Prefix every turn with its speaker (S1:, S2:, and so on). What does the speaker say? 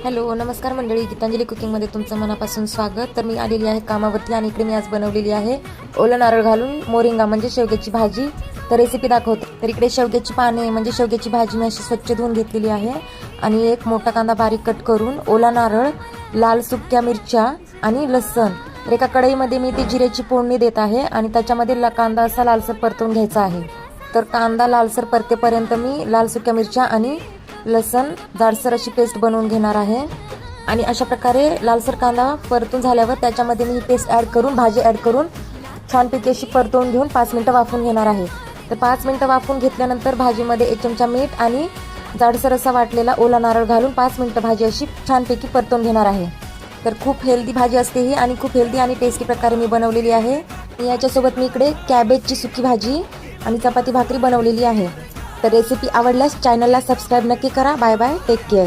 S1: Hello नमस्कार मंडळी, गीतांजली कुकिंगमध्ये तुमचं मनापासून स्वागत। तर मी आलेली आहे कामावरती आणि इकडे मी आज बनवलेली आहे ओलं नारळ घालून मोरिंगा म्हणजे शेवग्याची भाजी। तर रेसिपी दाखवते। तर इकडे शेवग्याची पाने म्हणजे शेवग्याची भाजी मी अशी स्वच्छ धुवून घेतलेली आहे आणि एक मोठा कांदा बारीक कट करून, ओला नारळ, लाल सुक्या मिरच्या आणि लसूण। तर एका कढईमध्ये मी ती जिऱ्याची फोडणी देत आहे आणि त्याच्यामध्ये कांदा असा लालसर परतून घ्यायचा आहे। तर कांदा लालसर परतेपर्यंत मी लाल सुक्या मिरच्या आणि लसूण जाडसर अशी पेस्ट बनवून घेणार आहे। आणि अशा प्रकारे लालसर कांदा परतून झाल्यावर त्याच्यामध्ये मी पेस्ट ॲड करून, भाजी ॲड करून छानपैकी अशी परतवून घेऊन 5 मिनिटं वाफवून घेणार आहे। तर 5 मिनिटं वाफवून घेतल्यानंतर भाजीमध्ये 1 चमचा मीठ आणि जाडसर असा वाटलेला ओला नारळ घालून 5 मिनिटं भाजी अशी छानपैकी परतवून घेणार आहे। तर खूप हेल्दी भाजी असते ही आणि खूप हेल्दी आणि टेस्टी प्रकारे मी बनवलेली आहे। याच्यासोबत मी इकडे कॅबेजची सुकी भाजी आणि चपाती भाकरी बनवलेली आहे। तर रेसिपी आवडल्यास चॅनलला सबस्क्राईब नक्की करा। Bye bye, take care.